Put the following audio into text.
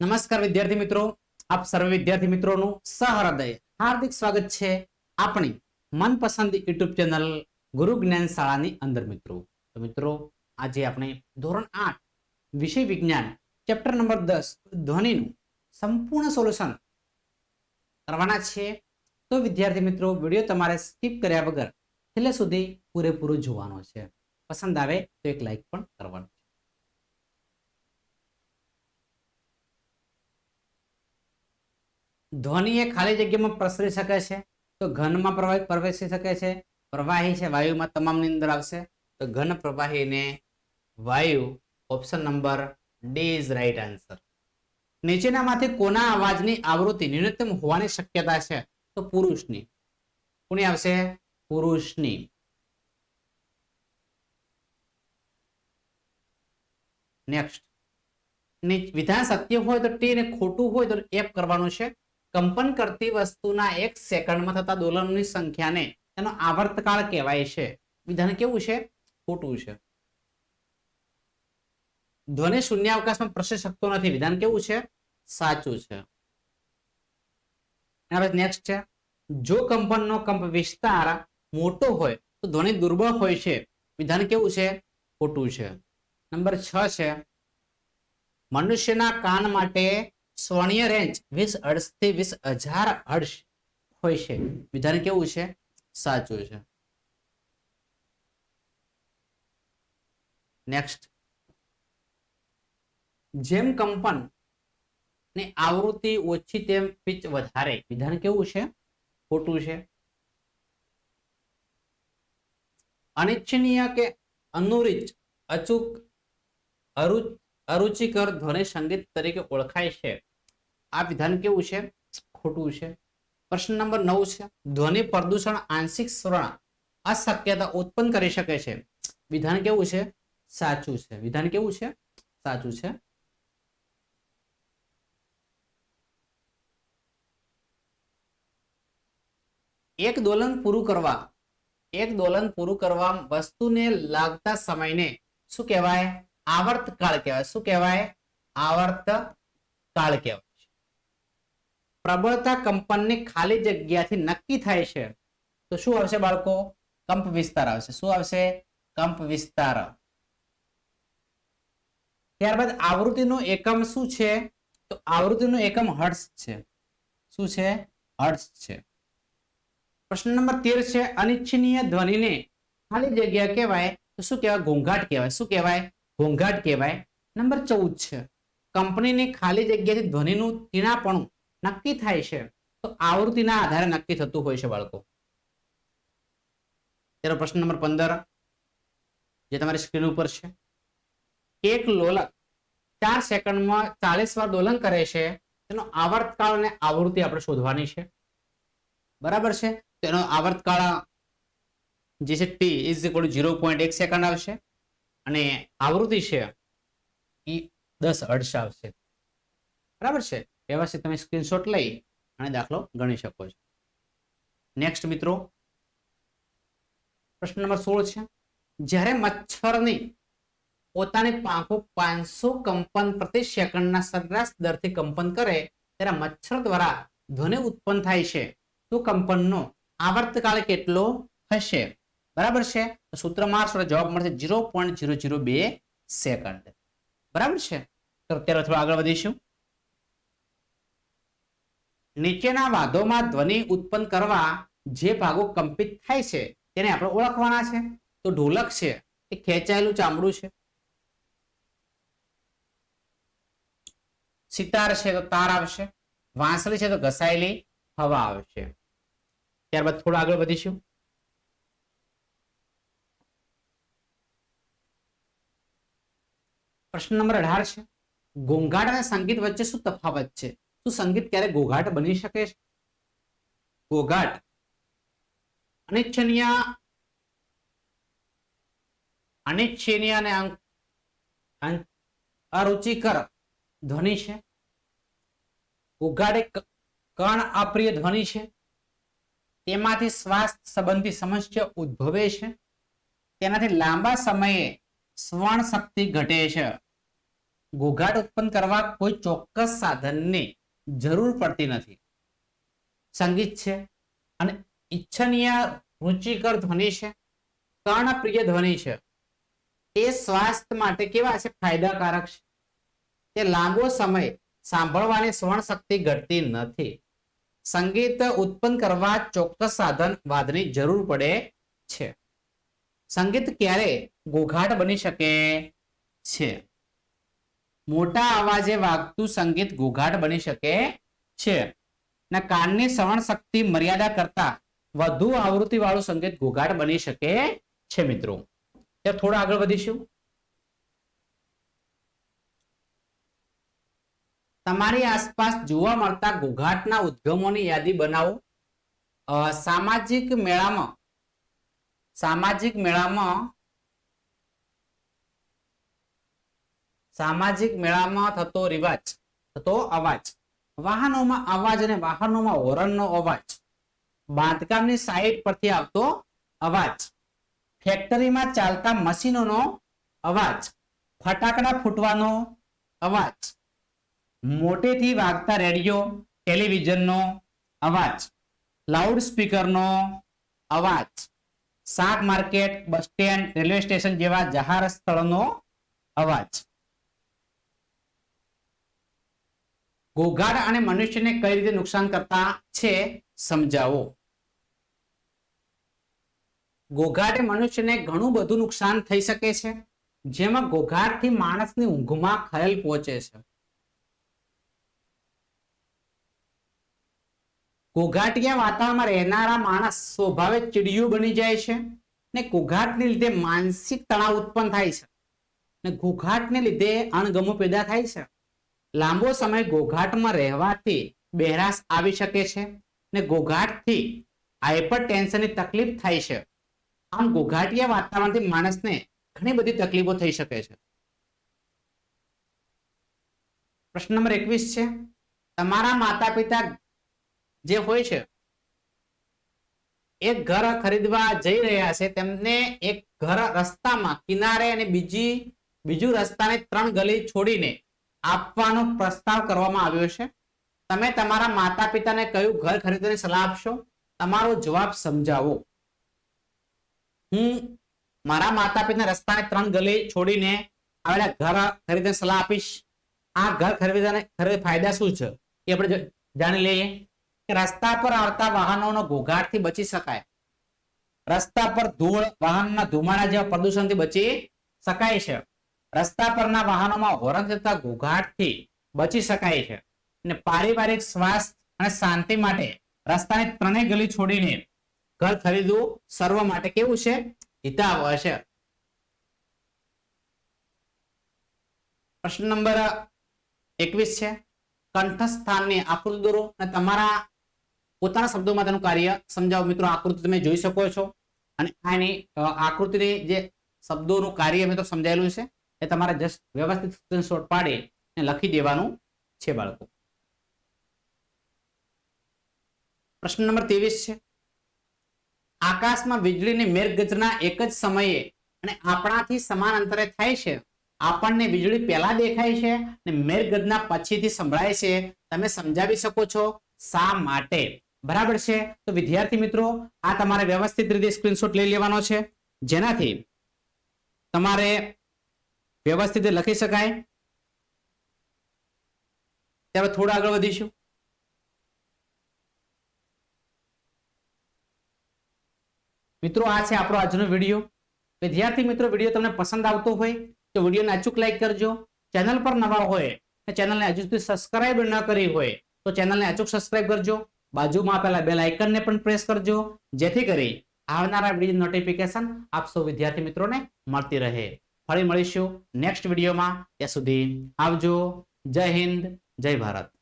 નમસ્કાર વિદ્યાર્થી મિત્રો, આપ સર્વે વિદ્યાર્થી મિત્રોનું સહૃદય હાર્દિક સ્વાગત છે આપણી મનપસંદ યુટ્યુબ ચેનલ ગુરુ જ્ઞાન શાળાની અંદર. તો મિત્રો આજે આપણે ધોરણ 8 વિષય વિજ્ઞાન ચેપ્ટર નંબર 10 ધ્વનિનું સંપૂર્ણ સોલ્યુશન કરવાના છે. તો વિદ્યાર્થી મિત્રો, વિડીયો તમારે સ્કીપ કર્યા વગર છેલ્લે સુધી પૂરેપૂરું જોવાનો છે. પસંદ આવે તો એક લાઈક પણ કરવાનું. ધ્વનિ એ ખાલી જગ્યામાં પ્રસરી શકે છે, તો ઘનમાં પ્રવેશી શકે છે. પ્રવાહી છે વાયુમાં તમામની અંદર આવશે, તો ઘન પ્રવાહીને વાયુ. Option number D is right answer. નીચેનામાંથી કોના અવાજની આવૃત્તિ ન્યૂનતમ હોવાની શક્યતા છે? તો પુરુષની. કોની આવશે? પુરુષની. નેક્સ્ટ, વિધાન સત્ય હોય તો ટી અને ખોટું હોય તો એફ કરવાનું છે. કંપન કરતી વસ્તુના 1 સેકન્ડમાં થતા દોલનની સંખ્યાને તેનો આવર્તકાળ કહેવાય છે. વિધાન કેવું છે? ખોટું છે. ધ્વનિ શૂન્યાવકાશમાં પ્રસરી શકતો નથી. વિધાન કેવું છે? સાચું છે. નેક્સ્ટ છે, જો કંપનનો કંપ વિસ્તાર મોટો હોય તો ધ્વનિ દુર્બળ હોય છે. વિધાન કેવું છે? ખોટું છે. નંબર 6 છે, મનુષ્યના કાન માટે શ્રવણીય રેન્જ 20 હર્ટ્ઝ થી 20,000 હર્ટ્ઝ હોય છે. વિધાન કેવું છે? સાચું છે. નેક્સ્ટ, જેમ કંપન ની આવૃત્તિ ઓછી તેમ પિચ વધારે. વિધાન કેવું છે? ખોટું છે. અનિચ્છનીય કે અનુરિચ, અચૂક, અરુચિકર ધ્વનિ સંગીત તરીકે ઓળખાય છે. આ વિધાન કેવું છે? ખોટું છે. પ્રશ્ન નંબર 9 છે, ધ્વનિ પ્રદૂષણ આંશિક શ્રવણ અશક્યતા ઉત્પન્ન કરી શકે છે. વિધાન કેવું છે? સાચું છે. વિધાન કેવું છે? સાચું છે. એક દોલન પૂરું કરવા વસ્તુને લાગતા સમયને શું કહેવાય? આવર્તકાળ કહેવાય. શું કહેવાય? આવર્તકાળ કહેવાય. પ્રબળતા કંપનની ખાલી જગ્યાથી નક્કી થાય છે. તો શું આવશે બાળકો? કંપ વિસ્તાર આવશે. શું આવશે? કંપ વિસ્તાર. ત્યારબાદ આવૃત્તિનો એકમ શું છે? તો આવૃત્તિનો એકમ હર્ટ્ઝ છે. શું છે? હર્ટ્ઝ છે. પ્રશ્ન નંબર 13 છે, અનિચ્છનીય ધ્વનિને ખાલી જગ્યા કહેવાય તો શું કહેવાય? ઘોંઘાટ કહેવાય. શું કહેવાય? ઘોંઘાટ કહેવાય. નંબર 14 છે, કંપનીની ખાલી જગ્યાથી ધ્વનિનું તીણાપણું નક્કી થાય છે. તો આવૃત્તિના આધારે નક્કી થતું હોય છે બાળકો. તેનો પ્રશ્ન નંબર 15 જે તમારી સ્ક્રીન ઉપર છે, એક લોલક 4 સેકન્ડમાં 40 વાર દોલન કરે છે. તેનો આવર્તકાળ અને આવૃત્તિ આપણે શોધવાની છે. બરાબર છે. તેનો આવર્તકાળ જે છે t is equal to 0.1 second આવશે અને આવૃત્તિ છે એ 10 હર્ટ્ઝ આવશે. બરાબર છે. વ્યવસ્થિત તમે સ્ક્રીનશોટ લઈ અને દાખલો ગણી શકો છો. નેક્સ્ટ મિત્રો, પ્રશ્ન નંબર 16 છે, જ્યારે મચ્છરની પોતાની પાંખો 500 કંપન પ્રતિ સેકન્ડના સરેરાશ દરથી કંપન કરે ત્યારે મચ્છર દ્વારા ધ્વનિ ઉત્પન્ન થાય છે. તો કંપનનો આવર્તકાળ કેટલો હશે? બરાબર છે. સૂત્ર મારશો જવાબ મળશે 0.002 સેકન્ડ. બરાબર છે. તો અત્યારે થોડું આગળ વધીશું. નીચેના વાદ્યોમાં ધ્વનિ ઉત્પન્ન કરવા જે ભાગો કંપિત થાય છે તેને આપણે ઓળખવાના છે. તો ઢોલક છે એ ખેંચાયેલું ચામડું છે. સિતાર છે તો તાર આવશે. વાંસળી છે તો ઘસાયેલી હવા આવશે. ત્યારબાદ થોડું આગળ વધીશું. પ્રશ્ન નંબર 18 છે, ઘોંઘાટ અને સંગીત વચ્ચે શું તફાવત છે? શું સંગીત ક્યારે ઘોંઘાટ બની શકે છે? ઘોંઘાટ અનિચ્છનીય અને અરુચિકર ધ્વનિ છે. ઘોંઘાટ એક કર્ણ અપ્રિય ધ્વનિ છે. તેમાંથી શ્વાસ સંબંધી સમસ્યા ઉદ્ભવે છે. તેનાથી લાંબા સમયે શ્રવણ શક્તિ ઘટે છે. ઘોઘાટ ઉત્પન્ન કરવા કોઈ ચોક્કસ સાધનની જરૂર પડતી નથી. સંગીત છે અને ઈચ્છનીય રુચિકર ધ્વનિ છે, કર્ણપ્રિય ધ્વનિ છે, એ સ્વાસ્થ્ય માટે કેવા છે? ફાયદાકારક છે. તે લાંબો સમય સાંભળવાની શ્રવણ શક્તિ ઘટતી નથી. સંગીત ઉત્પન્ન કરવા ચોક્કસ સાધન વાદ્યની જરૂર પડે છે. સંગીત ક્યારે ઘોઘાટ બની શકે છે? મોટા અવાજે વાગતું સંગીત ઘોઘાટ બની શકે છે. ને કાનની શ્રવણ શક્તિ મર્યાદા કરતા વધુ આવૃત્તિ વાળું સંગીત ઘોઘાટ બની શકે છે. મિત્રો થોડા આગળ વધીશું. તમારી આસપાસ જોવા મળતા ઘોઘાટના ઉદ્ગમોની યાદી બનાવો. સામાજિક મેળામાં થતો અવાજ, વાહનોમાં અવાજ અને વાહનોમાં હોર્નનો અવાજ, બાંધકામની સાઇટ પરથી આવતો અવાજ, ફેક્ટરીમાં ચાલતા મશીનોનો અવાજ, ફટાકડા ફૂટવાનો અવાજ, મોટેથી વાગતા રેડિયો ટેલિવિઝનનો અવાજ, લાઉડ સ્પીકરનો અવાજ, શાક market, bus stand, railway station જેવા જાહેર સ્થળોનો અવાજ. ઘોઘાટ અને મનુષ્યને કઈ રીતે નુકસાન કરતા છે સમજાવો. ઘોઘાટ મનુષ્યને ઘણું બધું નુકસાન થઈ શકે છે, જેમાં ઘોઘાટથી માણસની ઊંઘમાં ખલેલ પહોંચે છે. ઘોઘાટિયા વાતાવરણમાં રહેનારા માણસ સ્વભાવે ચીડિયું બની જાય છે ને ઘોઘાટને લીધે માનસિક તણાવ ઉત્પન્ન થાય છે ને ઘોઘાટને લીધે અણગમો પેદા થાય છે. લાંબો સમય ઘોઘાટમાં રહેવાથી બહેરાશ આવી શકે છે ને ઘોઘાટથી હાઇપરટેન્શનની તકલીફ થાય છે. આમ ઘોઘાટિયા વાતાવરણથી માણસને ઘણી બધી તકલીફો થઈ શકે છે. પ્રશ્ન નંબર 21 છે, તમારા માતા પિતા જે હોય છે એક ઘર ખરીદવા જઈ રહ્યા છે, તેમને એક ઘર રસ્તામાં કિનારે અને બીજું રસ્તાને 3 ગલી છોડીને આપવાનો પ્રસ્તાવ કરવામાં આવ્યો છે. તમે તમારા માતા પિતાને કયું ઘર ખરીદવાની સલાહ આપશો? તમારો જવાબ સમજાવો. હું મારા માતા પિતાને રસ્તાને 3 ગલી છોડીને આવેલા ઘર ખરીદવાની સલાહ આપીશ. આ ઘર ખરીદવાને ફાયદા શું છે એ આપણે જાણી લઈએ. રસ્તા પર આવતા વાહનોનો ઘોઘાટથી બચી શકાય. રસ્તા પર ધૂળ, વાહનના ધુમાડા જેવા પ્રદૂષણથી બચી શકાય છે. રસ્તા પરના વાહનોમાં હોર્ન થતા ઘોઘાટથી બચી શકાય છે અને પારિવારિક સ્વાસ્થ્ય અને શાંતિ માટે રસ્તાની 3 ગલી છોડીને ઘર ખરીદવું સર્વ માટે કેવું છે? હિતાવહ છે. પ્રશ્ન નંબર 21 છે, કંઠસ્થાનની આકૃતિ દોરો અને તમારા પોતાના શબ્દોમાં તેનું કાર્ય સમજાવો. મિત્રો આકૃતિ તમે જોઈ શકો છો અને આની આકૃતિની જે શબ્દોનું કાર્ય મેં તો સમજાયેલું છે, એ તમારે જસ્ટ વ્યવસ્થિત સ્ક્રીનશોટ પાડી અને લખી દેવાનું છે બાળકો. પ્રશ્ન નંબર 23 છે, આકાશમાં વીજળીની મેઘગર્જના એક જ સમયે અને આપણાથી સમાન અંતરે થાય છે. આપણને વીજળી પહેલા દેખાય છે અને મેઘગર્જના પછીથી સંભળાય છે. તમે સમજાવી શકો છો શા માટે? બરાબર છે. તો વિદ્યાર્થી મિત્રો, આ તમારે વ્યવસ્થિત રીતે સ્ક્રીનશોટ લઈ લેવાનો છે, જેનાથી તમારે વ્યવસ્થિત લખી શકાય. ત્યારે થોડા આગળ વધીશું. મિત્રો આ છે આપણો આજનો વિડીયો. વિદ્યાર્થી મિત્રો, વિડીયો તમને પસંદ આવતો હોય તો વિડીયોને અચૂક લાઈક કરજો. ચેનલ પર નવા હોય અને ચેનલને હજુ સુધી સબસ્ક્રાઇબ ન કરી હોય તો ચેનલને અચૂક સબસ્ક્રાઇબ કરજો. બાજુમાં આપેલા બેલ આઇકનને પણ પ્રેસ કરજો, જેથી કરી આવનારા વિડીયો નોટિફિકેશન આપ સૌ વિદ્યાર્થી મિત્રોને મળતી રહે. ફરી મળીશું નેક્સ્ટ વિડીયોમાં. ત્યાં સુધી આવજો. જય હિન્દ, જય ભારત.